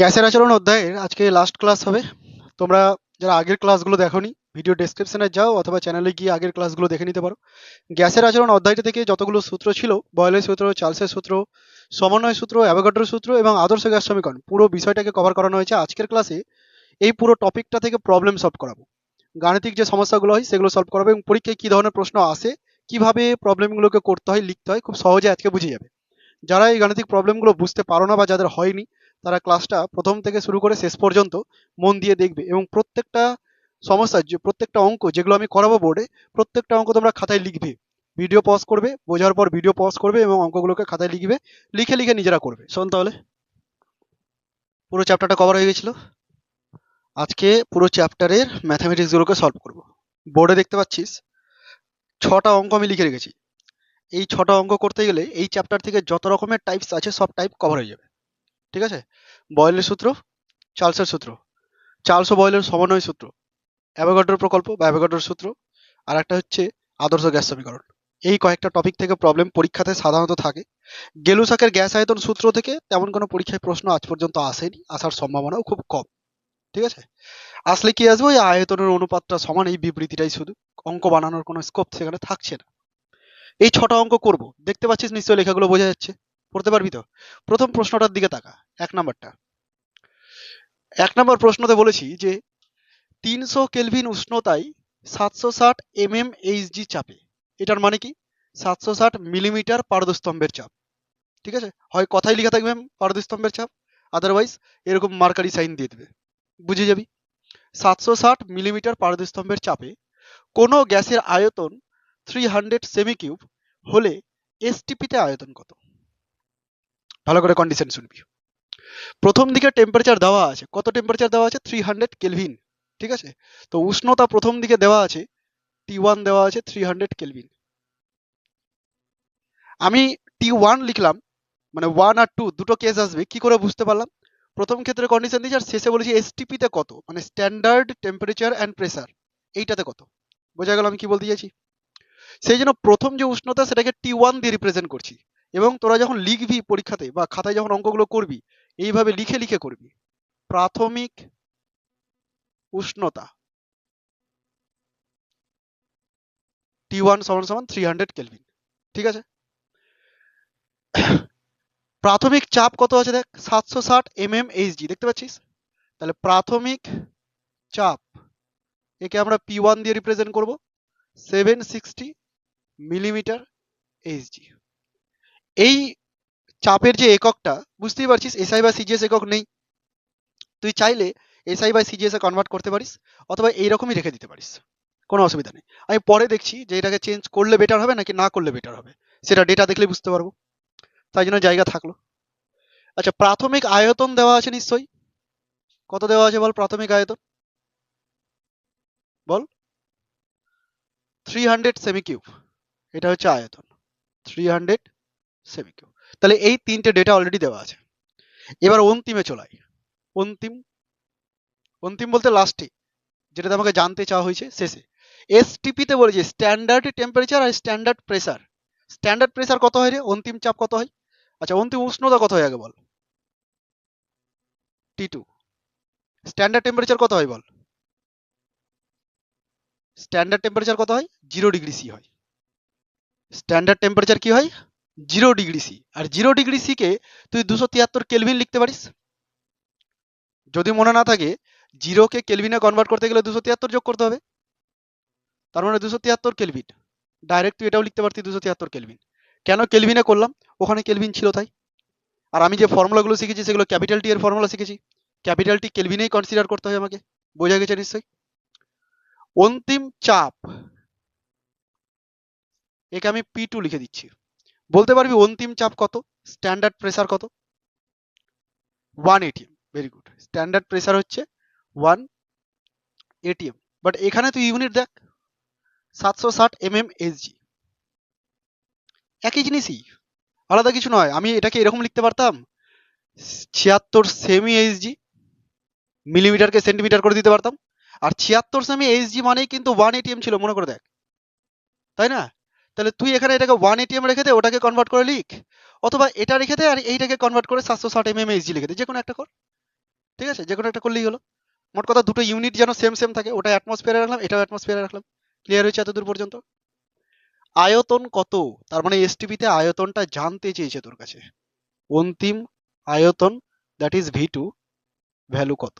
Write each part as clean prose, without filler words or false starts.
গ্যাসের আচরণ অধ্যায়ের আজকে লাস্ট ক্লাস হবে। তোমরা যারা আগের ক্লাসগুলো দেখোনি, ভিডিও ডেসক্রিপশনে যাও অথবা চ্যানেলে গিয়ে আগের ক্লাসগুলো দেখে নিতে পারো। গ্যাসের আচরণ অধ্যায়টা থেকে যতগুলো সূত্র ছিল, বয়েলের সূত্র, চার্লসের সূত্র, সমন্বয় সূত্র, অ্যাভোগাড্রোর সূত্র এবং আদর্শ গ্যাস সমীকরণ, পুরো বিষয়টাকে কভার করানো হয়েছে আজকের ক্লাসে। এই পুরো টপিকটা থেকে প্রবলেম সলভ করাবো, গাণিতিক যে সমস্যাগুলো হয় সেগুলো সলভ করাবো এবং পরীক্ষায় কি ধরনের প্রশ্ন আসে, কিভাবে প্রবলেমগুলোকে করতে হয়, লিখতে হয়, খুব সহজে আজকে বুঝে যাবে। যারা এই গাণিতিক প্রবলেমগুলো বুঝতে পারো না বা যাদের হয়নি, তারা ক্লাসটা প্রথম থেকে শুরু করে শেষ পর্যন্ত মন দিয়ে দেখবে এবং প্রত্যেকটা সমস্যার যে প্রত্যেকটা অঙ্ক যেগুলো আমি করাবো বোর্ডে, প্রত্যেকটা অঙ্ক তোমরা খাতায় লিখবে। ভিডিও পজ করবে, বোঝার পর ভিডিও পজ করবে এবং অঙ্কগুলোকে খাতায় লিখবে, লিখে লিখে নিজেরা করবে। শোন তাহলে, পুরো চ্যাপ্টারটা কভার হয়ে গেছিল। আজকে পুরো চ্যাপ্টারের ম্যাথামেটিক্সগুলোকে সলভ করব। বোর্ডে দেখতে পাচ্ছিস 6টা অঙ্ক আমি লিখে রেখেছি। এই 6টা অঙ্ক করতে গেলে এই চ্যাপ্টার থেকে যত রকমের টাইপস আছে সব টাইপ কভার হয়ে যাবে। ঠিক আছে? বয়েলের সূত্র, চার্লসের সূত্র, চার্লস ও বয়েলের সমন্বয় সূত্র, অ্যাভোগাড্রোর প্রকল্প বা অ্যাভোগাড্রোর সূত্র, আর একটা হচ্ছে আদর্শ গ্যাস সমীকরণ। এই কয়েকটা টপিক থেকে প্রবলেম পরীক্ষাতে সাধারণত থাকে। গেলুসাকের গ্যাস আয়তন সূত্র থেকে তেমন কোনো পরীক্ষায় প্রশ্ন আজ পর্যন্ত আসেনি, আসার সম্ভাবনাও খুব কম। ঠিক আছে? আসলে কি আসবে, ওই আয়তনের অনুপাতটা সমান, এই বিবৃতিটাই শুধু। অঙ্ক বানানোর কোনো স্কোপ সেখানে থাকছে না। এই 6টা অঙ্ক করব, দেখতে পাচ্ছিস নিশ্চয়ই, লেখাগুলো বোঝা যাচ্ছে, পড়তে পারবি তো? প্রথম প্রশ্নটার দিকে তাকা, 1 নাম্বারটা। 1 নম্বর প্রশ্নতে বলেছি যে 300 কেলভিন উষ্ণতায় 760 mmHg চাপে। এটার মানে কি? 760 মিলিমিটার পারদস্তম্ভের চাপ। ঠিক আছে? হয় কথাই লেখা থাকবে পারদস্তম্ভের চাপ, আদারওয়াইজ এরকম মার্কারি সাইন দিয়ে দেবে, বুঝে যাবি। 760 মিলিমিটার পারদস্তম্ভের চাপে কোনো গ্যাসের আয়তন 300 সেমি কিউব হলে এসটিপিতে আয়তন কত? ভালো করে কন্ডিশন শুনবি। প্রথম দিকে টেম্পারেচার দেওয়া আছে, কত টেম্পারেচার দেওয়া আছে? 300 কেলভিন। ঠিক আছে? তো উষ্ণতা প্রথম দিকে দেওয়া আছে, T1 দেওয়া আছে 300 কেলভিন। আমি T1 লিখলাম, মানে 1 আর 2 দুটো কেস আসবে, কি করে বুঝতে পারলাম? প্রথম ক্ষেত্রে কন্ডিশন দিয়েছি আর শেষে বলেছি এসটিপি তে কত, মানে স্ট্যান্ডার্ড টেম্পারেচার অ্যান্ড প্রেসার, এইটাতে কত। বোঝা গেল আমি কি বলতে চাইছি? সেই জন্য প্রথম যে উষ্ণতা সেটাকে T1 দিয়ে রিপ্রেজেন্ট করছি। এবং তোরা যখন লিখবি পরীক্ষাতে বা খাতায় যখন অঙ্কগুলো করবি, এইভাবে লিখে লিখে করবি। প্রাথমিক উষ্ণতা T1 সমান সমান 300 কেলভিন। ঠিক আছে? প্রাথমিক চাপ কত আছে দেখ, 760 mmHg, দেখতে পাচ্ছিস? তাহলে প্রাথমিক চাপ, একে আমরা P1 দিয়ে রিপ্রেজেন্ট করব, 760 মিলিমিটার এইচজি। এই চাপের যে এককটা, বুঝতেই পারছিস, এসআই বা সিজিএস একক নেই। তুই চাইলে এসআই বা সিজিএস এ কনভার্ট করতে পারিস, অথবা এইরকমই রেখে দিতে পারিস, কোনো অসুবিধা নেই। আমি পরে দেখছি যে এটাকে চেঞ্জ করলে বেটার হবে নাকি না করলে বেটার হবে, সেটা ডেটা দেখলে বুঝতে পারবো, তাই জন্য জায়গা থাকলো। আচ্ছা, প্রাথমিক আয়তন দেওয়া আছে নিশ্চয়ই, কত দেওয়া আছে বল? প্রাথমিক আয়তন বল। 300 সেমি কিউব, এটা হচ্ছে আয়তন, 300 সেমি কিউব। তাহলে এই তিনটে ডেটা অলরেডি দেওয়া আছে। এবার অন্তিমে চলাই। অন্তিম, অন্তিম বলতে লাস্টে, যেটা আমাকে জানতে চাওয়া হয়েছে শেষে। এসটিপি তে বলেছে স্ট্যান্ডার্ড টেম্পারেচার আর স্ট্যান্ডার্ড প্রেসার। স্ট্যান্ডার্ড প্রেসার কত হয় রে? অন্তিম চাপ কত হয়? আচ্ছা, অন্তিম উষ্ণতা কত হয় আগে বল? T2। স্ট্যান্ডার্ড টেম্পারেচার কত হয় বল? স্ট্যান্ডার্ড টেম্পারেচার কত হয়? 0°C হয়। স্ট্যান্ডার্ড টেম্পারেচার কি হয়? 0°C। আর 0°C কে তুই 273 কেলভিন লিখতে পারিস। যদি মনে না থাকে, 0 কে কেলভিনে কনভার্ট করতে গেলে 273 যোগ করতে হবে, তার মানে 273 কেলভিন। ডাইরেক্ট তুই এটাও লিখতে পারতি 273 কেলভিন। কেন কেলভিনে করলাম? ওখানে কেলভিন ছিল তাই। আর আমি যে ফর্মুলাগুলো শিখেছি সেগুলো ক্যাপিটাল টি এর ফর্মুলা শিখেছি, ক্যাপিটাল টি কেলভিনেই কনসিডার করতে হয় আমাকে। বোঝা গেছে নিশ্চয়ই? অন্তিম চাপ, একে আমি P2 লিখে দিচ্ছি। বলতে পারবি অন্তিম চাপ কত, স্ট্যান্ডার্ড প্রেসার কত? 1 atm। Very good, standard pressure হচ্ছে 1 atm। বাট এখানে তুই ইউনিট দেখ, 760 mmHg, একই জিনিসই, আলাদা কিছু নয়। আমি এটাকে এরকম লিখতে পারতাম, 76 সেমি এইচজি, মিলিমিটারকে সেন্টিমিটার করে দিতে পারতাম। আর 76 সেমি এইচজি মানেই কিন্তু 1 atm ছিল, মনে করে দেখ, তাই না? তাহলে তুই এখানে এটাকে 1 atm রেখে দে, ওটাকে কনভার্ট করে লিখ, অথবা এটা রেখে দে আর এইটাকে কনভার্ট করে 760 mmHg লিখে দে, যে কোনো একটা কর। ঠিক আছে, যে কোনো একটা করলেই হলো। মোট কথা দুটো ইউনিট যেন সেম সেম থাকে, ওটা অ্যাটমসফিয়ারে রাখলাম, এটাও অ্যাটমসফিয়ারে রাখলাম। ক্লিয়ার হয়েছে এত দূর পর্যন্ত? আয়তন কত, তার মানে এসটিপিতে আয়তনটা জানতে চেয়েছে তোর কাছে। অন্তিম আয়তন that is V two value কত।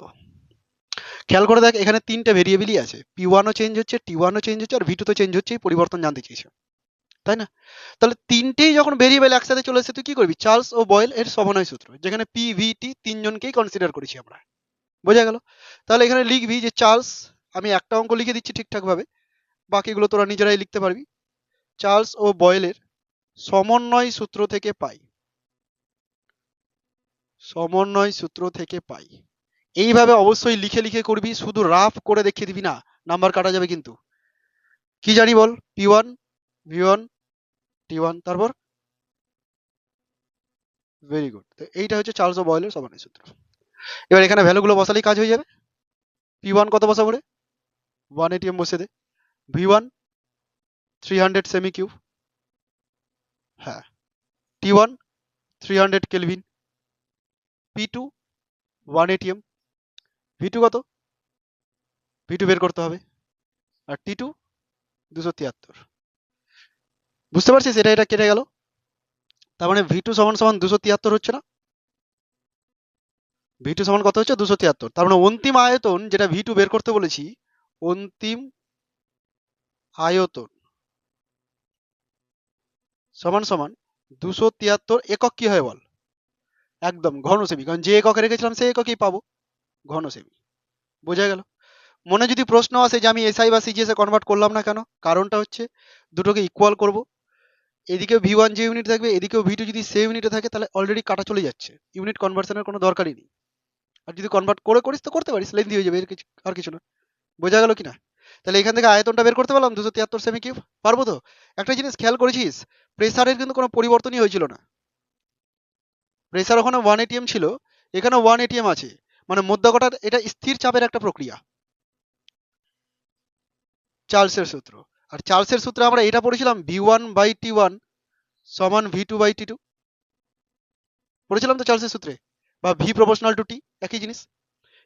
খেয়াল করে দেখ, এখানে তিনটে ভেরিয়েবলই আছে, পি1ও চেঞ্জ হচ্ছে, টি1ও চেঞ্জ হচ্ছে, আর ভি2 তো চেঞ্জ হচ্ছে, পরিবর্তন জানতে চেয়েছে, তাই না? তাহলে তিনটেই যখন ভেরিয়েবল একসাথে চলে এসেছে, তুই কি করবি? চার্লস ও বয়েল এর সমন্বয় সূত্র, যেখানে পি ভি টি তিনজনকেই কনসিডার করেছি আমরা। বোঝা গেল? তাহলে এখানে লিখবি যে চার্লস, আমি একটা অঙ্ক লিখে দিচ্ছি ঠিকঠাক ভাবে, বাকিগুলো তোরা নিজেরাই লিখতে পারবি। চার্লস ও বয়েলের সমন্বয় সূত্র থেকে পাই, সমন্বয় সূত্র থেকে পাই। এইভাবে অবশ্যই লিখে লিখে করবি, শুধু রাফ করে দেখিয়ে দিবি না, নাম্বার কাটা যাবে কিন্তু। কি জানি বল? পি1 ভি1 টি1, তারপর ভেরি গুড। এইটা হচ্ছে চার্লস ও বয়েলের সমন্বয় সূত্র। এবার এখানে ভ্যালুগুলো বসালেই কাজ হয়ে যাবে। পি1 কত বসাবো রে? 1 ATM বসে দে। ভি1 300 সেমি কিউব, হ্যাঁ। টি1 300 কেলভিন। পি2 1 ATM। ভি2 কত? ভি2 বের করতে হবে। আর টি2 273। বুঝতে পারছিস? এটা কেটে গেল, তার মানে ভি2 সমান সমান 273 হচ্ছে না? ভি2 সমান কত হচ্ছে? 273। তার মানে অন্তিম আয়তন যেটা ভি2 বের করতে বলেছি, অন্তিম আয়তন সমান সমান 273 একক কি হয় বল? একদম ঘন সেমি, কারণ যে এককে রেখেছিলাম সেই এককেই পাবো, ঘন সেমি। বোঝা গেল? মনে যদি প্রশ্ন আসে যে আমি এসআই বা সিজিএস এ কনভার্ট করলাম না কেন, কারণটা হচ্ছে দুটোকে ইকুয়াল করব। এদিকেও ভি1 যে ইউনিট থাকবে, এদিকেও ভি2 যদি সেম ইউনিটে থাকে, তাহলে অলরেডি কাটা চলে যাচ্ছে, ইউনিট কনভার্সনের কোনো দরকারই নেই। আর যদি কনভার্ট করে করিস তো করতে পারিস, লেন্থি হয়ে যাবে, আর কিছু না। বোঝা গেল কিনা? তাহলে এখান থেকে আয়তনটা বের করতে পারলাম 273 সেমি কিউব। পারবো তো? একটা জিনিস খেয়াল করেছিস, প্রেসারের কিন্তু কোনো পরিবর্তনই হয়েছিল না। প্রেসার ওখানে 1 ATM ছিল, এখানে 1 ATM আছে, মানে মধ্যকটার এটা স্থির চাপের একটা প্রক্রিয়া, চার্লসের সূত্র। আর চার্লসের সূত্রে আমরা এটা পড়েছিলাম, ভি1/টি1 সমান ভি2/টি2, পড়েছিলাম তো চার্লসের সূত্রে, বা ভি প্রপোর্শনাল টু টি, একই জিনিস।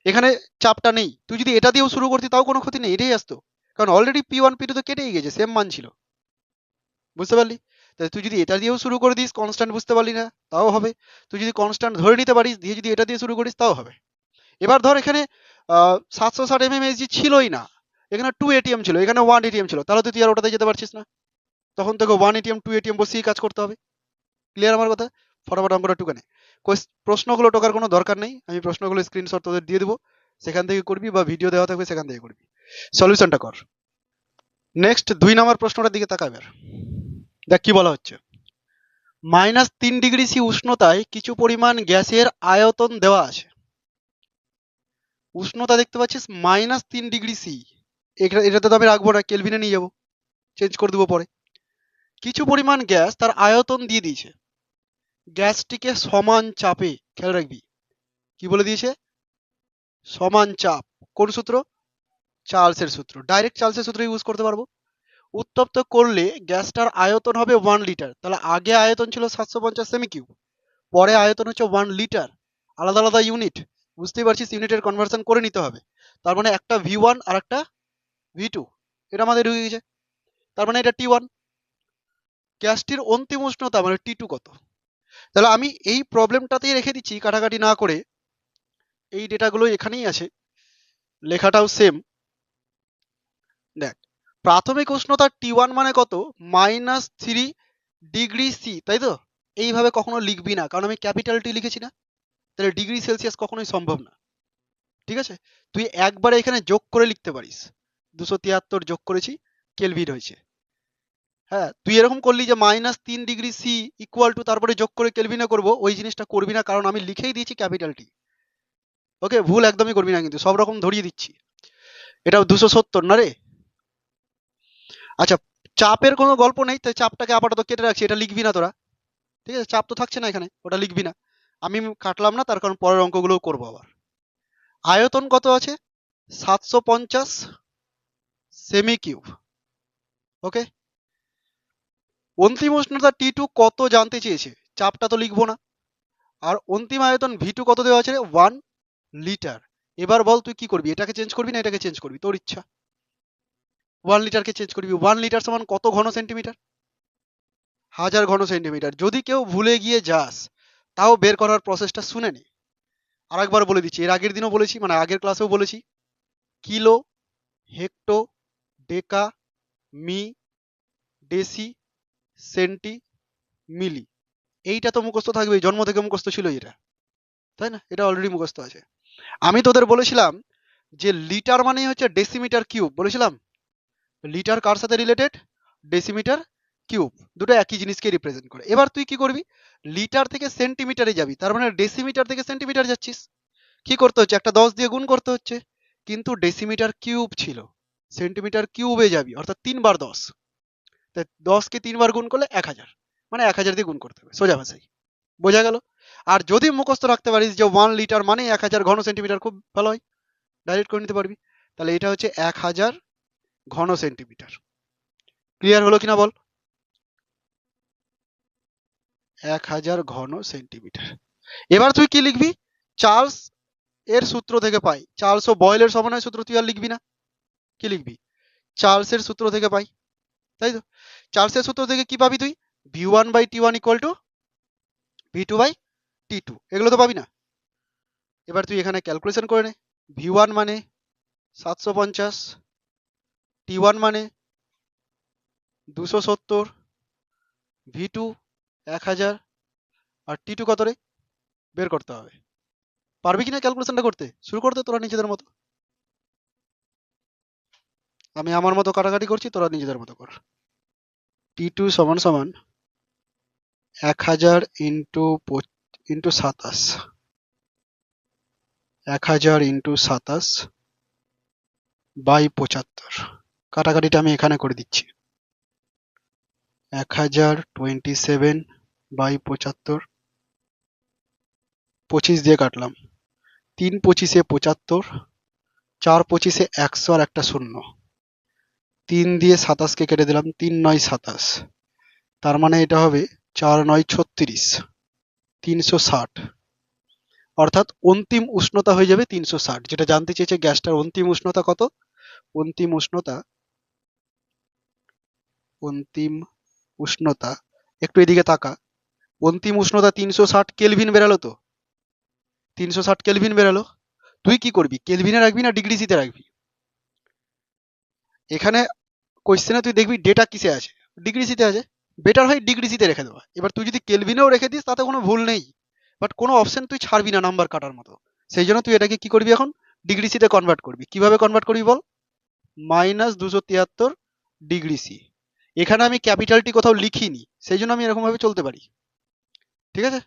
এখানে চাপটা নেই, তুই যদি এটা দিয়েও শুরু করতি তাও কোনো ক্ষতি নেই, এটাই আসতো, কারণ অলরেডি পি1 পি2 তো কেটেই গেছে, সেম মান ছিল। বুঝতে পারলি? তাহলে তুই যদি এটা দিয়েও শুরু করে দিস, কনস্ট্যান্ট বুঝতে পারলি না, তাও হবে। তুই যদি কনস্ট্যান্ট ধরে নিতে পারিস দিয়ে যদি এটা দিয়ে শুরু করিস, তাও হবে। এবার ধর এখানে 760 mmHg ছিলই না, এখানে 2 ATM ছিল, এখানে 1 ATM ছিল, তাহলে তো তুই আর ওটাতে যেতে পারছিস না, তখন তোকে 1 ATM 2 ATM বসিয়ে কাজ করতে হবে। ক্লিয়ার আমার কথা? ফটাফট অঙ্কটা টুকানে। প্রশ্নগুলো টোকার কোনো দরকার নেই, আমি প্রশ্নগুলো স্ক্রিনশট তোদের দিয়ে দেবো, সেখান থেকে করবি, বা ভিডিও দেওয়া থাকবে সেখান থেকে করবি। সলিউশনটা কর। নেক্সট 2 নম্বর প্রশ্নটার দিকে তাকা এবার, দেখ কি বলা হচ্ছে। -3 ডিগ্রি সি উষ্ণতায় কিছু পরিমাণ গ্যাসের আয়তন দেওয়া আছে। উষ্ণতা দেখতে পাচ্ছিস -3 ডিগ্রি সি, এটাতে তো আমি রাখবো না, কেলভিনে নিয়ে যাবো, চেঞ্জ করে দেবো পরে। কিছু পরিমাণ গ্যাস তার আয়তন দিয়ে দিয়েছে, গ্যাসটিকে সমান চাপে, খেয়াল রাখবি কি বলে দিয়েছে, সমান চাপ। কোন সূত্র? চার্লসের সূত্র, ডাইরেক্ট চার্লসের সূত্র ইউজ করতে পারবো। উত্তপ্ত করলে গ্যাসটার আয়তন হবে 1 লিটার, তাহলে আগে আয়তন ছিল 750 সেমি কিউব, পরে আয়তন হচ্ছে 1 লিটার, আলাদা আলাদা ইউনিট। বুঝতেই পারছিস, ইউনিটের কনভার্সন করে নিতে হবে। তার মানে একটা ভি1 আর একটা ভি2, এটা আমাদের ঢুকে গেছে, তার মানে এটা টি1। গ্যাসটির অন্তিম উষ্ণতা মানে টি2 কত? তাহলে আমি এই প্রবলেমটাতেই রেখে দিচ্ছি কাটাকাটি না করে, এই ডেটাগুলো এখানেই আছে, লেখাটাও সেম। দেখ, প্রাথমিক উষ্ণতা টি1 মানে কত? -3 ডিগ্রি সি, তাই তো? এইভাবে কখনো লিখবি না, কারণ আমি ক্যাপিটাল টি লিখেছি না, তাহলে ডিগ্রি সেলসিয়াস কখনোই সম্ভব না। ঠিক আছে, তুই একবারে এখানে যোগ করে লিখতে পারিস, 273 যোগ করেছি, কেলভিন হয়েছে। হ্যাঁ, তুই এরকম করলি যে -3 ডিগ্রি সি ইকুয়াল টু, তারপরে যোগ করে কেলভিনে করবো, ওই জিনিসটা করবি না, কারণ আমি লিখেই দিয়েছি ক্যাপিটাল টি। ওকে, ভুল একদমই করবি না কিন্তু, সব রকম ধরিয়ে দিচ্ছি। এটা 270 না রে? আচ্ছা, চাপের কোনো গল্প নেই, তাই চাপটাকে আপাতত কেটে রাখছি, এটা লিখবি না তোরা। ঠিক আছে, চাপ তো থাকছে না এখানে, ওটা লিখবি না। আমি কাটলাম না, তার কারণ পরের অঙ্কগুলোও করবো আবার। আয়তন কত আছে? 750 সেমি কিউব। ওকে, অন্তিম উষ্ণতা টি2 কত জানতে চেয়েছে, চাপটা তো লিখবো না। আর অন্তিম আয়তন ভি2 কত দেওয়া আছে? 1 লিটার। এবার বল তুই কি করবি, এটাকে চেঞ্জ করবি না এটাকে চেঞ্জ করবি, তোর ইচ্ছা। 1 লিটারকে চেঞ্জ করবি, 1 লিটার সমান কত ঘন সেন্টিমিটার? 1000 ঘন সেন্টিমিটার। যদি কেউ ভুলে গিয়ে যাস, তাও বের করার প্রসেসটা শুনে নে। আরেকবার বলে দিচ্ছি, এর আগের দিনও বলেছি, মানে আগের ক্লাসেও বলেছি। কিলো, হেক্টো, ডেকা, মি, ডেসি, সেন্টি, মিলি। এইটা তো মুখস্থ থাকবেই, জন্ম থেকে মুখস্থ ছিল এটা, তাই না? এটা অলরেডি মুখস্থ আছে। আমি তোদের বলেছিলাম যে লিটার মানে হচ্ছে ডেসিমিটার কিউব, বলেছিলাম। লিটার কার সাথে রিলেটেড? Decimetre cube. দুটো একই জিনিসকে রিপ্রেজেন্ট করে। এবার তুই কি করবি, লিটার থেকে সেন্টিমিটারে যাবি, তার মানে ডেসিমিটার থেকে সেন্টিমিটার যাচ্ছিস। কি করতে হচ্ছে, একটা 10 দিয়ে গুণ করতে হচ্ছে। কিন্তু ডেসিমিটার কিউব ছিল, সেন্টিমিটার কিউবে যাবি, অর্থাৎ 3 বার 10। তাই 10কে 3 বার গুণ করলে 1000, মানে 1000 দিয়ে গুণ করতে হবে, সোজা ভাষায়। বোঝা গেল? আর যদি মুখস্থ রাখতে পারিস যে 1 লিটার মানে 1000 ঘন সেন্টিমিটার, খুব ভালো হয়, ডাইরেক্ট করে নিতে পারবি। তাহলে এটা হচ্ছে 1000 ঘন সেন্টিমিটার। ক্লিয়ার হলো কিনা বল? 1000 ঘন সেন্টিমিটার। এবার তুই কি লিখবি, চার্লস এর সূত্র থেকে পাই। চার্লস ও বয়েলের সমন্বয় সূত্র তুই আর লিখবি না, কি লিখবি, চার্লসের সূত্র থেকে পাই, তাই তো? চার্লসের সূত্র থেকে কি পাবি তুই, v1/t1 ইকুয়াল টু v2/t2, এগুলো তো পাবি না? এবার তুই এখানে ক্যালকুলেশন করে নে। v1 মানে 750, t1 মানে 270, v2 1000, আর t2 কত রে, বের করতে হবে। পারবি কিনা ক্যালকুলেশনটা করতে? শুরু করতে তোরা নিজেদের মতো। আমি আমার মতো কাটাকাটি করছি, তোরা নিজেদের মতো কর। t2 সমান সমান 1000 ইন্টু 27, 1000 ইন্টু 27 বাই 75। কাটাকাটিটা আমি এখানে করে দিচ্ছি। 1027 বাই 75, 25 দিয়ে কাটলাম, 3 25-এ 75, 4 25-এ 100 আর একটা শূন্য, 3 দিয়ে 27কে কেটে দিলাম, 3 9 27, তার মানে এটা হবে 4 9 36, 360। অর্থাৎ অন্তিম উষ্ণতা হয়ে যাবে 360। যেটা জানতে চেয়েছে গ্যাসটার অন্তিম উষ্ণতা কত, অন্তিম উষ্ণতা, অন্তিম উষ্ণতা, একটু এদিকে তাকা। অন্তিম উষ্ণতা 360 কেলভিন বেরালো তো, 360 কেলভিন বেরালো। তুই কি করবি, কেলভিনে রাখবি না ডিগ্রি সিতে রাখবি? এখানে কোশ্চেনে তুই দেখবি ডেটা কিসে আছে, ডিগ্রি সিতে আছে। বেটার হয় ডিগ্রি সিতে রেখে দেওয়া। এবার তুই যদি কেলভিনেও রেখে দিস তাতে কোনো ভুল নেই, বাট কোনো অপশন তুই ছাড়বি না নাম্বার কাটার মতো। সেই জন্য তুই এটাকে কি করবি, এখন ডিগ্রি সিতে কনভার্ট করবি। কিভাবে কনভার্ট করবি বল, -273 ডিগ্রি সি। এখানে আমি ক্যাপিটালটি কোথাও লিখিনি, সেই জন্য আমি এরকম ভাবে চলতে পারি। ঠিক আছে,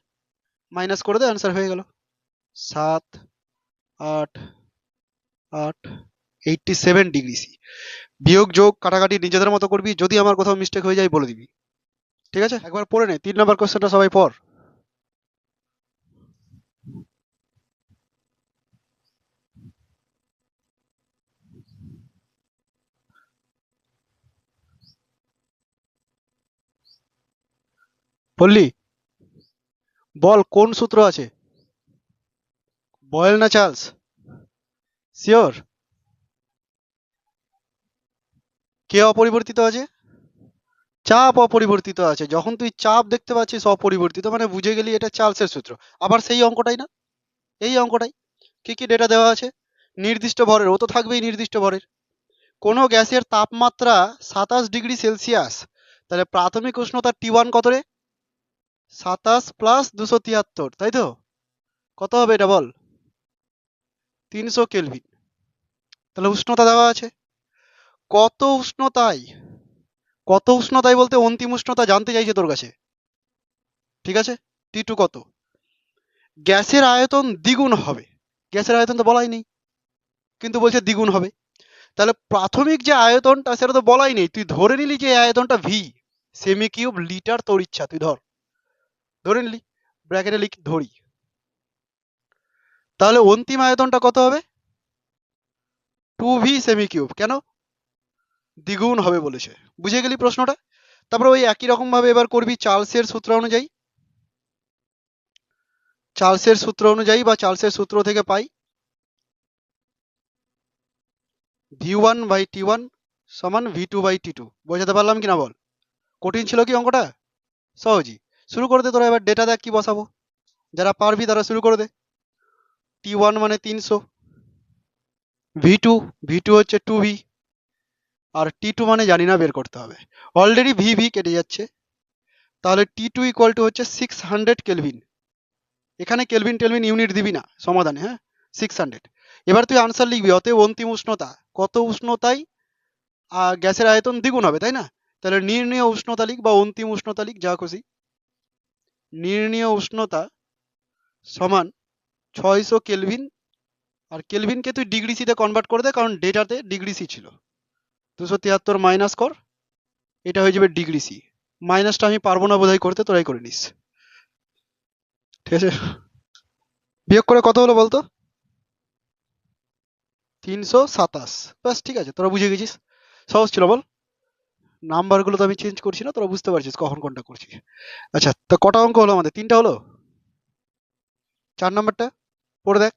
মাইনাস করে দে, অ্যান্সার হয়ে গেল 7 8 8 87 ডিগ্রি সি। বিয়োগ যোগ কাটাকাটি নিজেদের মতো করবি, যদি আমার কোথাও মিস্টেক হয়ে যায় বলে দিবি। ঠিক আছে, একবার পড়ে নে 3 নম্বর কোশ্চেনটা সবাই পড়। পড়লি? বল কোন সূত্র আছে, বয়েল না চার্লস? শিওর? কে অপরিবর্তিত আছে? চাপ অপরিবর্তিত আছে। যখন তুই চাপ দেখতে পাচ্ছিস অপরিবর্তিত, মানে বুঝে গেলি এটা চার্লসের সূত্র। আবার সেই অঙ্কটাই না, এই অঙ্কটাই। কি কি ডেটা দেওয়া আছে, নির্দিষ্ট ভরের, ও তো থাকবেই নির্দিষ্ট ভরের। কোনো গ্যাসের তাপমাত্রা 27 ডিগ্রি সেলসিয়াস, তাহলে প্রাথমিক উষ্ণতা T1 কত রে, 27 প্লাস 273, তাই তো? কত হবে এটা বল, 300 কেলভিন। তাহলে উষ্ণতা দেওয়া আছে, কত উষ্ণতায়, কত উষ্ণতায় বলতে অন্তিম উষ্ণতা জানতে চাইছে তোর কাছে। ঠিক আছে, T2 কত, গ্যাসের আয়তন দ্বিগুণ হবে। গ্যাসের আয়তন তো বলাই নেই, কিন্তু বলছে দ্বিগুণ হবে। তাহলে প্রাথমিক যে আয়তনটা সেটা তো বলাই নেই, তুই ধরে নিলি যে আয়তনটা ভি, সেমি কিউব লিটার, তোর ইচ্ছা, তুই ধরে নিলি, ব্র্যাকেটে লিখ ধরি। তাহলে অন্তিম আয়তনটা কত হবে, 2v সেমি কিউব। কেন, দ্বিগুণ হবে বলেছে। বুঝে গেলি প্রশ্নটা? তারপরে ওই একই রকম ভাবে এবার করবি চার্লসের সূত্র অনুযায়ী। চার্লসের সূত্র অনুযায়ী বা চার্লসের সূত্র থেকে পাই V1/T1 সমান V2/T2। বোঝাতে পারলাম কিনা বল? কঠিন ছিল কি অঙ্কটা? সহজই। শুরু করে দে তোরা, এবার ডেটা দেখ কি বসাবো। যারা পারবি তারা শুরু করে দে। T1 মানে 300, V2 হচ্ছে 2V, আর T2 মানে জানি না, বের করতে হবে। অলরেডি VV কেটে যাচ্ছে, তাহলে T2 ইকুয়াল টু হচ্ছে 600 কেলভিন। এখানে কেলভিন টেলভিন ইউনিট দিবি না সমাধানে, হ্যাঁ, 600। এবার তুই আনসার লিখবি, অতএব অন্তিম উষ্ণতা কত উষ্ণতায় গ্যাসের আয়তন দ্বিগুণ হবে, তাই না? তাহলে নির্ণীয় উষ্ণতা লিখ বা অন্তিম উষ্ণতা লিখ, যা খুশি। নির্ণীয় উষ্ণতা সমান 600 কেলভিন, আর কেলভিনকে তুই ডিগ্রি সিতে কনভার্ট করে দে, কারণ ডেটাতে ডিগ্রি সি ছিল। 273 মাইনাস কর, এটা হয়ে যাবে ডিগ্রি সি। মাইনাসটা আমি পারবো না বোধহয় করতে, তোরাই করে নিস, ঠিক আছে? বিয়োগ করে কত হলো বলতো? 327। ব্যাস, ঠিক আছে, তোরা বুঝে গেছিস। সহজ ছিল বল? নাম্বারগুলো তো আমি চেঞ্জ করছি না, তোরা বুঝতে পারছিস কখন কোনটা করছি। আচ্ছা, তো কটা অঙ্ক হলো আমাদের? 3টা হলো। 4 নাম্বারটা পড়ে দেখ।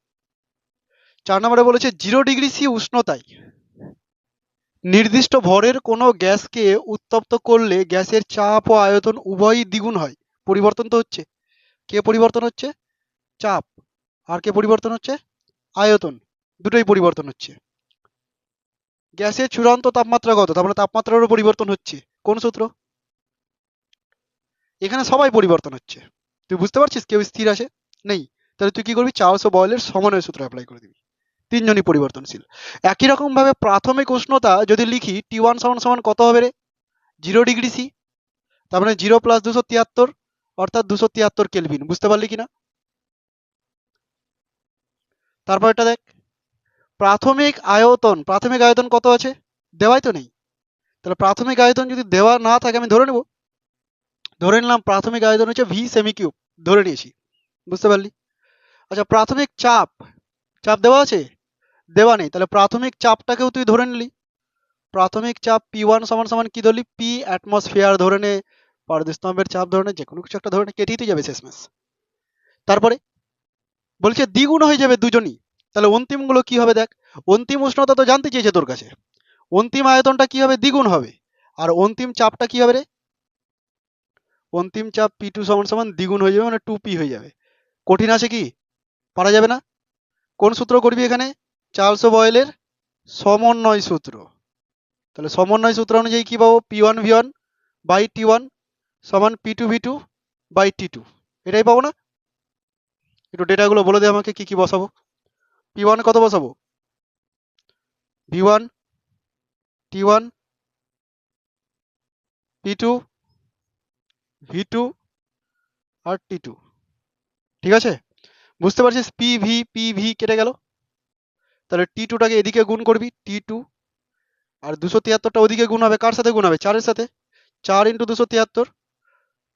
4 নম্বরে বলেছে 0°C উষ্ণতায় নির্দিষ্ট ভরের কোনো গ্যাসকে উত্তপ্ত করলে গ্যাসের চাপ ও আয়তন উভয়ই দ্বিগুণ হয়। পরিবর্তন তো হচ্ছে। কে পরিবর্তন হচ্ছে? চাপ। আর কে পরিবর্তন হচ্ছে? আয়তন। দুটোই পরিবর্তন হচ্ছে। গ্যাসের চূড়ান্ত তাপমাত্রা কত? তার মানে তাপমাত্রারও পরিবর্তন হচ্ছে। কোন সূত্র? এখানে সবাই পরিবর্তন হচ্ছে। তুই বুঝতে পারছিস কেউ স্থির আছে? নেই। তাহলে তুই কি করবি? চার্লস ও বয়েলের সমন্বয় সূত্র অ্যাপ্লাই করে দিবি। তিনজনই পরিবর্তনশীল। একই রকম ভাবে প্রাথমিক উষ্ণতা যদি লিখি T1 সমান সমান কত হবে রে? 0°C। তার মানে 0 প্লাস 273, অর্থাৎ 273 কেলভিন। বুঝতে পারলি কিনা? তারপর এটা দেখ, প্রাথমিক আয়তন কত আছে? দেওয়াই তো নেই। তাহলে প্রাথমিক আয়তন যদি দেওয়া না থাকে, আমি ধরে নেব, ধরে নিলাম প্রাথমিক আয়তন হচ্ছে ভি সেমি কিউব, ধরে নিয়েছি। বুঝতে পারলি? আচ্ছা, প্রাথমিক চাপ, চাপ দেওয়া আছে? দেওয়া নেই। তাহলে প্রাথমিক চাপটাকেও তুই ধরে নিলি। প্রাথমিক চাপ P1 সমান সমান কি ধরলি? পি অ্যাটমসফিয়ার ধরে নে, পারদস্তম্ভের চাপ ধরে নে, যে কোনো কিছু একটা ধরে নে, কেটেই তো যাবে শেষমেশ। তারপরে বলছে দ্বিগুণ হয়ে যাবে দুজনই। তাহলে অন্তিমগুলো কি হবে দেখ। অন্তিম উষ্ণতা তো জানতে চেয়েছে তোর কাছে। অন্তিম আয়তনটা কি হবে? দ্বিগুণ হবে। আর অন্তিম চাপটা কি হবে রে? অন্তিম চাপ P2 সমান সমান দ্বিগুণ হয়ে যাবে, মানে 2P হয়ে যাবে। কঠিন আছে কি? পারা যাবে না? কোন সূত্র করবি এখানে? চার্লস ও বয়েলের সমন্বয় সূত্র। তাহলে সমন্বয় সূত্র অনুযায়ী কি পাবো? P1V1/T1 সমান P2V2 বাই T2। এটাই পাবো না? একটু ডেটাগুলো বলে দে আমাকে, কি কি বসাবো। P1 কত বসাবো? V1, T1, P2, V2 আর T2। ঠিক আছে? বুঝতে পারছিস? PV কেটে গেল। তাহলে T2টাকে এদিকে গুণ করবি, T2, আর 273টা ওদিকে গুণ হবে। কার সাথে গুণ হবে? 4 এর সাথে। 4 ইন্টু 273,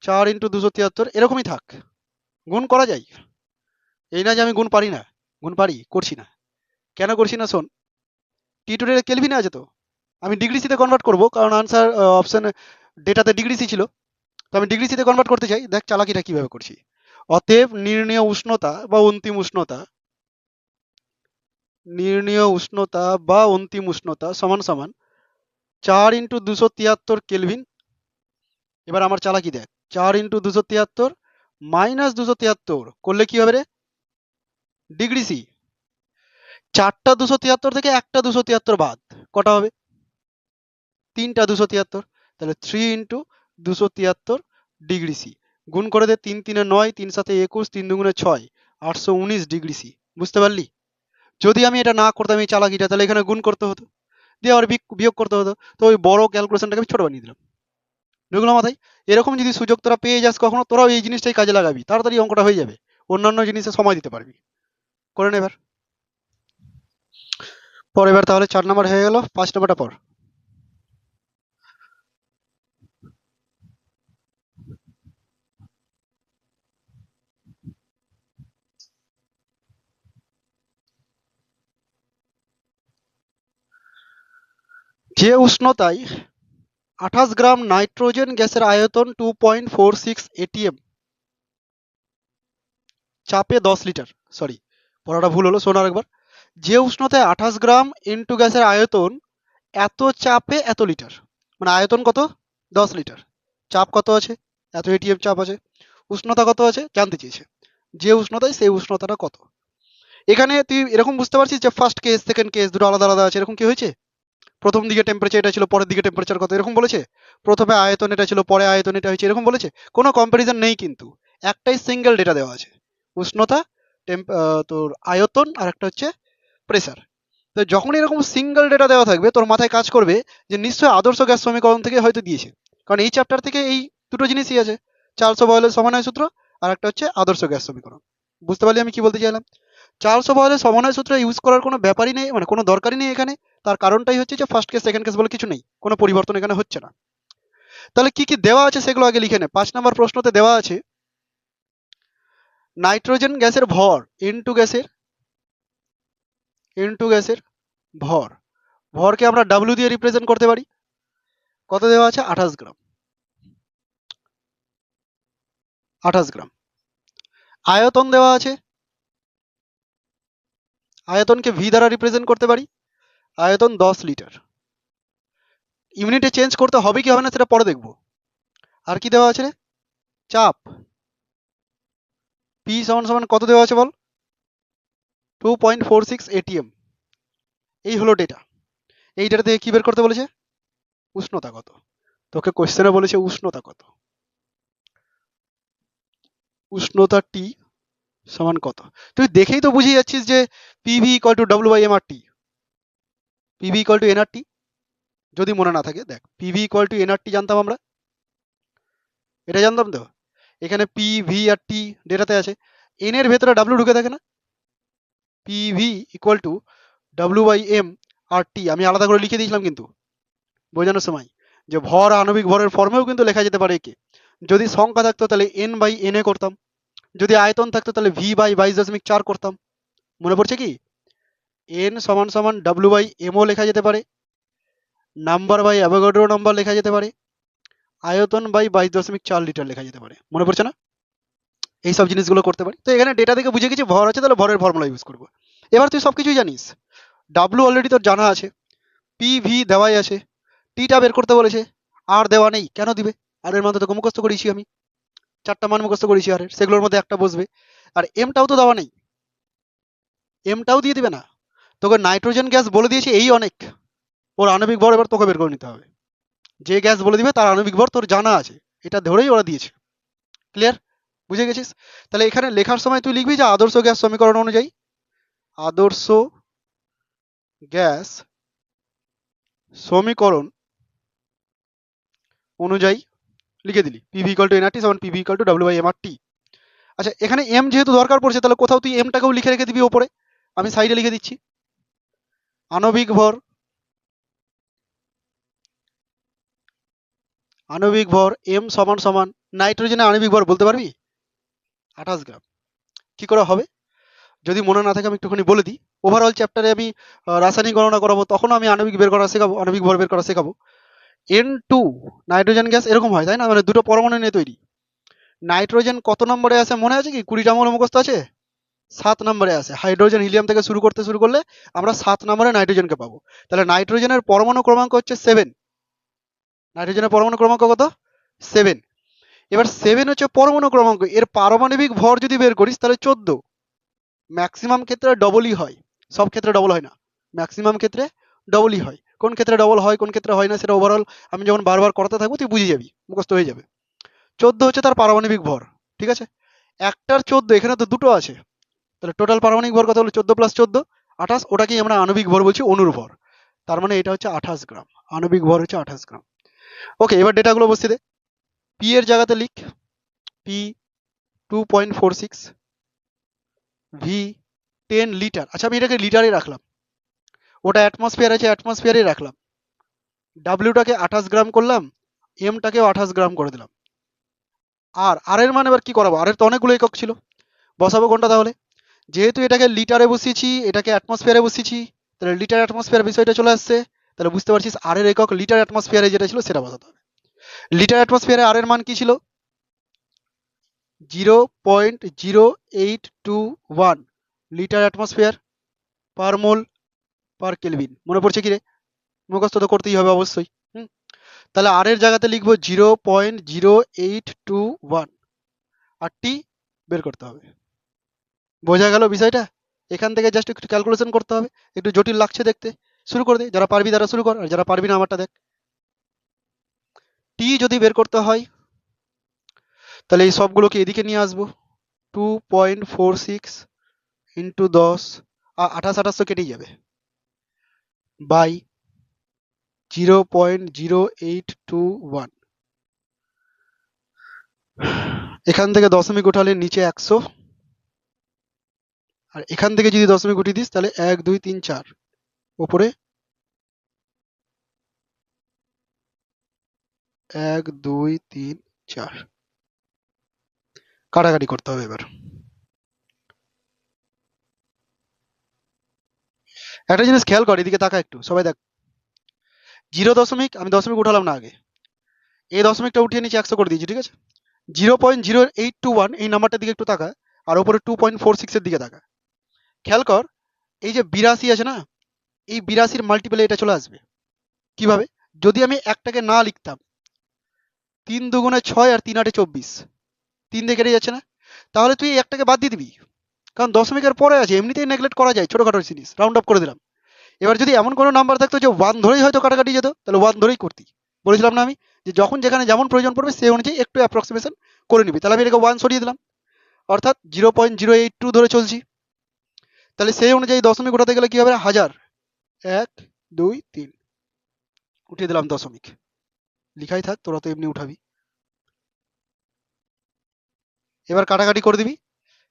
4 ইন্টু 273, এরকমই থাক। গুণ করা যায়। এই না যে আমি গুণ পারি না, গুণ পারি, করছি না। কেন করছি না শোন। T2 এর কেলভিনে আছে তো, আমি ডিগ্রি সিতে কনভার্ট করব, কারণ আনসার অপশন ডেটাতে ডিগ্রি সি ছিল। তো আমি ডিগ্রি সিতে কনভার্ট করতে চাই। দেখ চালাকিটা কিভাবে করছি। অতএব নির্ণীয় উষ্ণতা বা অন্তিম উষ্ণতা সমান সমান 4 ইন্টু 273 কেলভিন। এবার আমার চালাকি দেখ, 4 ইন্টু 273 মাইনাস 273 করলে কি হবে রে? Degree C. 4টা 273 থেকে একটা 273 বাদ, কটা হবে? 3টা 273। তাহলে 3 ইন্টু 273 ডিগ্রি সি। গুণ করে দে, 3 3 9, 3 7 21, 3 2 6, 819 ডিগ্রি সি। বুঝতে পারলি? যদি আমি এটা না করতাম এই চালাকিটা, তাহলে এখানে গুণ করতে হতো, দিয়ে আবার বিয়োগ করতে হতো। তো ওই বড় ক্যালকুলেশনটাকে আমি ছোট বানিয়ে দিলাম। ঢুকলো মাথায়? এরকম যদি সুযোগ তোরা পেয়ে যাস কখনো, তোরাও এই জিনিসটাই কাজে লাগাবি, তাড়াতাড়ি অঙ্কটা হয়ে যাবে। অন্যান্য জিনিসে সময় দিতে পারবি। করে নে এবার। এবার তাহলে 4 নাম্বার হয়ে গেল, 5 নাম্বারটা পর। যে উষ্ণতায় 28 গ্রাম নাইট্রোজেন গ্যাসের আয়তন 2.46 ATM, চাপে 10 লিটার, সরি পড়াটা ভুল হলো, শোন আরেকবার। যে উষ্ণতায় 28 গ্রাম ইনটু গ্যাসের আয়তন এত চাপে এত লিটার, মানে আয়তন কত 10 লিটার, চাপ কত আছে এত এটিএম চাপ আছে, উষ্ণতা কত আছে জানতে চেয়েছে, যে উষ্ণতায় সেই উষ্ণতাটা কত। এখানে তুই এরকম বুঝতে পারছিস যে ফার্স্ট কেস সেকেন্ড কেস দুটো আলাদা আলাদা আছে, এরকম কি হয়েছে? প্রথম দিকে টেম্পারেচার এটা ছিল, পরের দিকে টেম্পারেচার কত এরকম বলেছে? প্রথমে আয়তন এটা ছিল, পরে আয়তন এটা হয়েছে, এরকম বলেছে? কোনো কম্প্যারিজন নেই, কিন্তু একটাই সিঙ্গেল ডেটা দেওয়া আছে, উষ্ণতা, তোর আয়তন, আর একটা হচ্ছে প্রেসার। তো যখন এরকম সিঙ্গেল ডেটা দেওয়া থাকবে তোর মাথায় কাজ করবে যে নিশ্চয়ই আদর্শ গ্যাস সমীকরণ থেকে হয়তো দিয়েছে, কারণ এই চ্যাপ্টার থেকে এই দুটো জিনিসই আছে, চার্লস বয়েলের সমন্বয় সূত্র আর একটা হচ্ছে আদর্শ গ্যাস সমীকরণ। বুঝতে পারলি আমি কি বলতে চাইলাম? চার্লস বয়েলের সমন্বয় সূত্র ইউজ করার কোনো ব্যাপারই নেই, মানে কোনো দরকারই নেই এখানে। তার কারণটাই হচ্ছে যে ফার্স্ট কেস সেকেন্ড কেস বলে কিছু নেই, কোনো পরিবর্তন এখানে হচ্ছে না। তাহলে কি কি দেওয়া আছে সেগুলো আগে লিখে নে। 5 নম্বর প্রশ্নতে দেওয়া আছে নাইট্রোজেন গ্যাসের ভর ইনটু গ্যাসের ভর। ভরকে আমরা ডাব্লিউ দিয়ে রিপ্রেজেন্ট করতে পারি। কত দেওয়া আছে? 28 গ্রাম। 28 গ্রাম। আয়তন দেওয়া আছে, আয়তনকে ভি দ্বারা রিপ্রেজেন্ট করতে পারি, আয়তন 10 লিটার। ইউনিটে চেঞ্জ করতে হবে কি হবে না সেটা পরে দেখবো। আর কি দেওয়া আছে রে? চাপ, পি সমান সমান কত দেওয়া আছে বল? 2.46 এটিএম। এই হলো ডেটা। এই ডেটা থেকে কি বের করতে বলেছে? উষ্ণতা কত। তোকে কোশ্চেনে বলেছে উষ্ণতা কত, উষ্ণতা টি সমান কত। তুই দেখেই তো বুঝে যাচ্ছিস যে PV equal to W by M R T, PV equal to NRT. যদি মনে না থাকে দেখ, পিভি ইকুয়াল টু এনআরটি জানতাম আমরা, এটা জানতাম তো। এখানে পি ভি আর টি ডেটাতে আছে, এন এর ভেতরে ডাব্লিউ ঢুকে থাকে না। P V equal to W by M R T আমি আলাদা করে লিখে দিয়েছিলাম কিন্তু বোঝানোর সময়, যে ভর আণবিক ভরের ফর্মেও কিন্তু লেখা যেতে পারে একে। যদি সংখ্যা থাকতো তাহলে এন বাই এন এ করতাম, যদি আয়তন থাকতো তাহলে ভি বাই 22.4 করতাম। মনে পড়ছে কি? এন সমান সমান ডাব্লিউ বাই এমও লেখা যেতে পারে, নাম্বার বাই অ্যাভোগাড্রো নাম্বার লেখা যেতে পারে, আয়তন বাই 22.4 লিটার লেখা যেতে পারে। মনে পড়ছে না? এই সব জিনিসগুলো করতে পারি। তো এখানে ডেটা থেকে বুঝে গেছি ভর আছে, তাহলে ভরের ফর্মুলা ইউজ করবো। এবার তুই সবকিছুই জানিস, ডাব্লু অলরেডি তোর জানা আছে, পি ভি দেওয়াই আছে, টিটা বের করতে বলেছে, আর দেওয়া নেই, কেন দিবে? আর এর মধ্যে তোকে মুখস্থ করেছি আমি, 4টা মান মুখস্থ করেছি আর সেগুলোর মধ্যে একটা বসবে। আর এমটাও তো দেওয়া নেই, এমটাও দিয়ে দিবে না। তোকে নাইট্রোজেন গ্যাস বলে দিয়েছে এই অনেক, ওর আণবিক ভর এবার তোকে বের করে নিতে হবে। যে গ্যাস বলে দিবে তার আণবিক ভর তোর জানা আছে, এটা ধরেই ওরা দিয়েছে। ক্লিয়ার? বুঝে গেছিস? তাহলে এখানে লেখার সময় তুই লিখবি যে আদর্শ গ্যাস সমীকরণ অনুযায়ী, আদর্শ গ্যাস সমীকরণ অনুযায়ী লিখে দিলি পিভি ইকুয়াল টু এনআরটি সমান P V equal to W by M R T. আচ্ছা, এখানে এম যেহেতু দরকার পড়ছে তাহলে কোথাও তুই এমটাকেও লিখে রেখে দিবি ওপরে, আমি সাইডে লিখে দিচ্ছি। আণবিক ভর, আণবিক ভর এম সমান সমান নাইট্রোজেনের আণবিক ভর বলতে পারবি 28 গ্রাম। কি করে হবে যদি মনে না থাকে আমি একটুখানি বলে দিই। ওভারঅল চ্যাপ্টারে আমি রাসায়নিক গণনা করাবো, তখনও আমি আণবিক বের করা শেখাবো, আণবিক ভর বের করা শেখাবো। N2 নাইট্রোজেন গ্যাস এরকম হয় তাই না, মানে দুটো পরমাণু নিয়ে তৈরি। নাইট্রোজেন কত নম্বরে আছে মনে আছে কি? 20টা মৌল মুখস্থ আছে? 7 নম্বরে আছে। হাইড্রোজেন হিলিয়াম থেকে শুরু করলে আমরা 7 নম্বরে নাইট্রোজেনকে পাবো। তাহলে নাইট্রোজেনের পরমাণু ক্রমাঙ্ক হচ্ছে 7। নাইট্রোজেনের পরমাণু ক্রমাঙ্ক কত? 7। এবার 7 হচ্ছে পরমাণু ক্রমাঙ্ক, এর পারমাণবিক ভর যদি বের করিস তাহলে 14। ম্যাক্সিমাম ক্ষেত্রে ডবলই হয়, সব ক্ষেত্রে ডবল হয় না, ম্যাক্সিমাম ক্ষেত্রে ডবলই হয়। কোন ক্ষেত্রে ডবল হয় কোন ক্ষেত্রে হয় না সেটা ওভারঅল আমি যখন বারবার করাতে থাকবো তুই বুঝে যাবি, মুখস্থ হয়ে যাবে। 14 হচ্ছে তার পারমাণবিক ভর, ঠিক আছে? একটার 14, এখানে তো দুটো আছে, তাহলে টোটাল পারমাণবিক ভর কত হলো? 14 প্লাস 14 28। ওটাকেই আমরা আণবিক ভর বলছি, অণুর ভর। তার মানে এটা হচ্ছে 28 গ্রাম, আণবিক ভর হচ্ছে 28 গ্রাম। ওকে, এবার ডেটাগুলো বসিয়ে দে। পি এর জায়গাতে লিখ পি 2.46, ভি 10 লিটার। আচ্ছা আমি এটাকে লিটারে রাখলাম, ওটা অ্যাটমসফিয়ার আছে অ্যাটমসফিয়ারে রাখলাম। ডাব্লিউটাকে 28 গ্রাম করলাম, এমটাকেও 28 গ্রাম করে দিলাম। আর এর মান এবার কি করাবো? আর এর তো অনেকগুলো একক ছিল, বসাবো কোনটা তাহলে? যেহেতু এটাকে লিটারে বসিয়েছি এটাকে অ্যাটমসফিয়ারে বসিয়েছি, তাহলে লিটার অ্যাটমসফিয়ার বিষয়টা চলে আসছে। তাহলে বুঝতে পারছিস আর এর একক লিটার অ্যাটমসফিয়ারে যেটা ছিল সেটা বসাতে হবে। লিটার অ্যাটমসফিয়ারে আর এর মান কি ছিল? 0.0821 লিটার অ্যাটমসফিয়ার পার মোল পার কেলভিন। মনে পড়ছে কি রে? মুখস্থ তো করতেই হবে অবশ্যই। তাহলে আর এর জায়গাতে লিখবো 0.0821 আর টি বের করতে হবে। বোঝা গেল বিষয়টা? এখান থেকে জাস্ট একটু ক্যালকুলেশন করতে হবে। একটু জটিল লাগছে দেখতে, শুরু করে দে। যারা পারবি তারা শুরু কর, আর যারা পারবি না আমারটা দেখ। টি যদি বের করতে হয় তাহলে এই সবগুলোকে এদিকে নিয়ে আসবো। 2.46 ইন্টু 10, 28 তো কেটেই যাবে, বাই 0.0821। এখান থেকে দশমিক উঠালে নিচে 100, আর এখান থেকে যদি দশমিক উঠিয়ে দিস তাহলে 1 2 3 4, ওপরে 1 2 3 4। কাটাকাটি করতে হবে এবার। একটা জিনিস খেয়াল কর, এদিকে তাকা একটু, সবাই দেখ। জিরো দশমিক, আমি দশমিক উঠালাম না আগে, এই দশমিকটা উঠিয়ে নিচে 100 করে দিয়েছি, ঠিক আছে? 0.0821 এই নাম্বারটার দিকে একটু তাকা, আর ওপরে 2.46 এর দিকে তাকা। খেয়াল কর, এই যে 82 আছে না, এই 82-র মাল্টিপলে এটা চলে আসবে। কিভাবে? যদি আমি একটাকে না লিখতাম, 3 দুগুণে 6 আর 3 আটে 24, 3 দিয়ে কেটে যাচ্ছে না? তাহলে তুই এই একটাকে বাদ দিয়ে দিবি, কারণ দশমিকের পরে আছে, এমনিতেই নেগলেক্ট করা যায় ছোটখাটো জিনিস, রাউন্ড আপ করে দিলাম। এবার যদি এমন কোনো নাম্বার থাকতো যে 1 ধরেই হয়তো কাটাকাটি যেত, তাহলে 1 ধরেই করতি। বলেছিলাম না আমি, যে যখন যেখানে যেমন প্রয়োজন পড়বে সেই অনুযায়ী একটু অ্যাপ্রক্সিমেশন করে নিবি। তাহলে আমি এটাকে 1 সরিয়ে দিলাম, অর্থাৎ 0.082 ধরে চলছি। তাহলে সেই অনুযায়ী দশমিক উঠাতে গেলে কি হবে? 1000, 1 2 3, উঠিয়ে দিলাম দশমিক। লিখাই থাক, তোরা তো এমনি উঠাবি। এবার কাটাকাটি করে দিবি।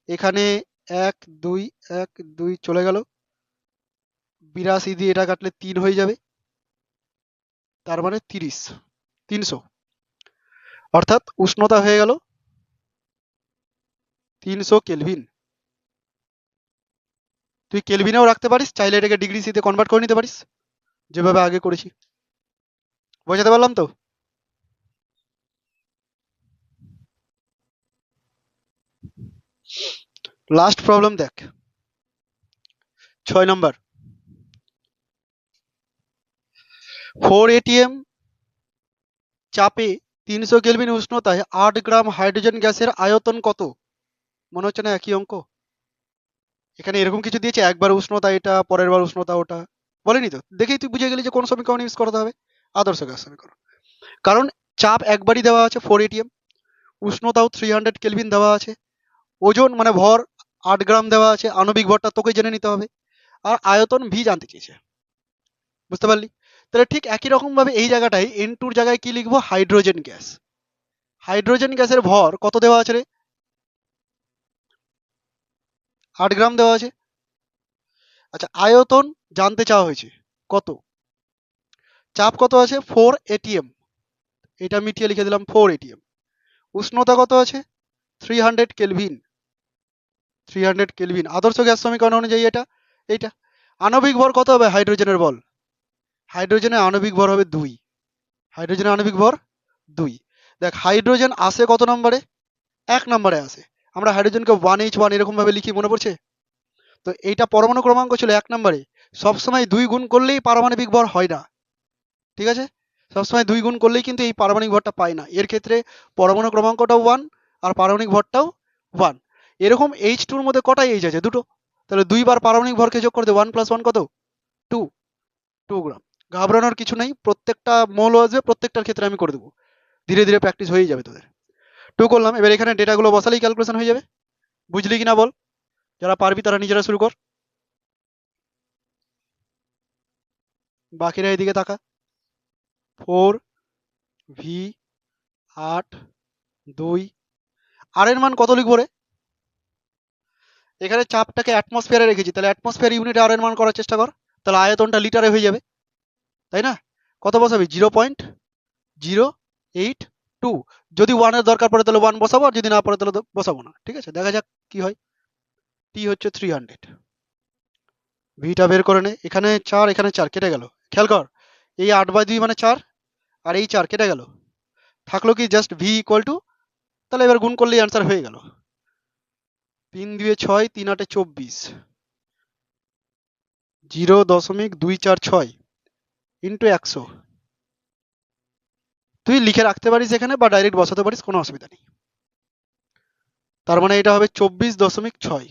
এখানে 1 2 1 2 চলে গেল, 82 দিয়ে এটা কাটলে 3 হয়ে যাবে, তার মানে 300। অর্থাৎ উষ্ণতা হয়ে গেল 300 কেলভিন। তুই কেলভিনেও রাখতে পারিস, চাইলে এটাকে ডিগ্রি সিতে কনভার্ট করে নিতে পারিস, যেভাবে আগে করেছি। বোঝাতে পারলাম তো? লাস্ট প্রবলেম দেখ, 6 নম্বর। 4 এটিএম চাপে 300 কেলভিন উষ্ণতায় 8 গ্রাম হাইড্রোজেন গ্যাসের আয়তন কত? মনে হচ্ছে না একই অঙ্ক? এখানে এরকম কিছু দিয়েছে, একবার উষ্ণতা এটা, পরের বার উষ্ণতা ওটা, বলেনি তো? দেখেই তুই বুঝে গেলি যে কোন সমীকরণ ইউজ করতে হবে, আদর্শ গ্যাস সমীকরণ। কারণ চাপ একবারই দেওয়া আছে 4 এটিএম, উষ্ণতাও 300 কেলভিন দেওয়া আছে, ওজন মানে ভর 8 গ্রাম দেওয়া আছে, আণবিক ভরটা তোকে জেনে নিতে হবে, আর আয়তন ভি জানতে চেয়েছে। বুঝতে পারলি? তাহলে ঠিক একই রকম ভাবে এই জায়গাটায় N2 এর জায়গায় কি লিখবো? Hydrogen gas. হাইড্রোজেন গ্যাসের ভর কত দেওয়া আছে রে? 8 গ্রাম দেওয়া আছে। আচ্ছা, আয়তন জানতে চাওয়া হয়েছে কত, চাপ কত আছে? 4 এটিএম, এটা মিটিয়ে লিখে দিলাম 4 এটিএম। উষ্ণতা কত আছে? 300 কেলভিন। 300 কেলভিন আদর্শ গ্যাস সমীকরণ অনুযায়ী এটা, এইটা। আণবিক ভর কত হবে হাইড্রোজেনের? বল। হাইড্রোজেনের আণবিক ভর হবে 2। হাইড্রোজেনের আণবিক ভর 2। দেখ, হাইড্রোজেন আসে কত নম্বরে? 1 নম্বরে আসে। আমরা হাইড্রোজেনকে 1H1 এরকম ভাবে লিখি, মনে পড়ছে? তো এইটা পরমাণু ক্রমাঙ্ক ছিল 1 নম্বরে। সবসময় 2 গুণ করলেই পারমাণবিক ভর হয় না, ঠিক আছে? সবসময় 2 গুণ করলেই কিন্তু এই পারমাণবিক ভরটা পাই না। এর ক্ষেত্রে পরমাণু ক্রমাঙ্কটাও 1 আর পারমাণবিক ভরটাও 1। এরকম H2 এর মধ্যে কটা H আছে? দুটো। তাহলে 2 বার পারমাণবিক ভরকে যোগ করে দে, 1 + 1 কত? 2। 2 গ্রাম। ঘাবড়ানোর কিছু নেই, প্রত্যেকটা মৌল আসবে, প্রত্যেকটার ক্ষেত্রে আমি করে দেবো। ধীরে ধীরে প্র্যাকটিস হয়ে যাবে তোদের। 2 করলাম, এবার এখানে ডেটাগুলো বসালেই ক্যালকুলেশন হয়ে যাবে। বুঝলি কিনা বল? যারা পারবি তারা নিজেরা শুরু কর, বাকিরা এদিকে তাকা। 4 ভি 8 2, আর এর মান কত লিখবো রে? এখানে চাপটাকে অ্যাটমসফিয়ারে রেখেছি, তাহলে অ্যাটমসফিয়ার ইউনিটে আর এর মান করার চেষ্টা কর, তাহলে আয়তনটা লিটারে হয়ে যাবে, তাই না? কত বসাবি? 0.082। যদি 1 এর দরকার পড়ে তাহলে 1 বসাবো, আর যদি না পড়ে তাহলে বসাবো না, ঠিক আছে? দেখা যাক কি হয়। টি হচ্ছে 300, ভিটা বের করে নে। এখানে 4, এখানে 4 কেটে গেল। খেয়াল কর, এই 8/2 মানে 4, আর এই 4 কেটে গেল, থাকলো কি জাস্ট ভি ইকুয়াল টু, তাহলে এবার গুণ করলেই অ্যান্সার হয়ে গেল। 3 2 6, 3 8 24, 0.246 ইন্টু 100। তুই লিখে রাখতে পারিস এখানে বা ডাইরেক্ট বসাতে পারিস, কোনো অসুবিধা নেই। তার মানে এটা হবে 24.6।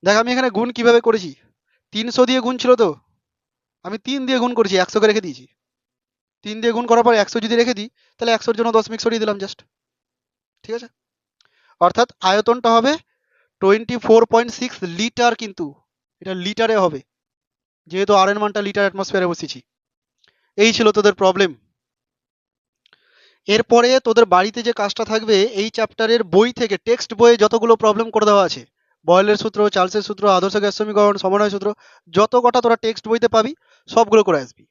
দেখ আমি এখানে গুণ কিভাবে করেছি, 300 দিয়ে গুণ ছিল তো, আমি 3 দিয়ে গুণ করেছি, 100কে রেখে দিয়েছি। 3 দিয়ে গুণ করার পর 100 যদি রেখে দিই, তাহলে 100-র জন্য দশমিক সরিয়ে দিলাম জাস্ট। ঠিক আছে, অর্থাৎ আয়তনটা হবে 24.6 লিটার, কিন্তু এটা লিটারে হবে, যেহেতু আর এর মানটা লিটার অ্যাটমসফিয়ারে বসিয়েছি। এই ছিল তোদের প্রবলেম। এরপরে তোদের বাড়িতে যে কাজটা থাকবে, এই চ্যাপ্টারের বই থেকে, টেক্সট বইয়ে যতগুলো প্রবলেম করে দেওয়া আছে, বয়েলের সূত্র, চার্লসের সূত্র, আদর্শ গ্যাস সমীকরণ, সমন্বয় সূত্র, যত কটা তোরা টেক্সট বইতে পাবি সবগুলো করে আসবি।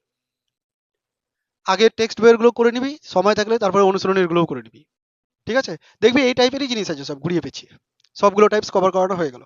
আগে টেক্সট বইয়ের গুলো করে নিবি, সময় থাকলে তারপরে অনুশীলনের গুলোও করে নিবি। ঠিক আছে, দেখবি এই টাইপেরই জিনিস আছে সব ঘুরিয়ে পেঁচিয়ে, সবগুলো টাইপস কভার করানো হয়ে গেল।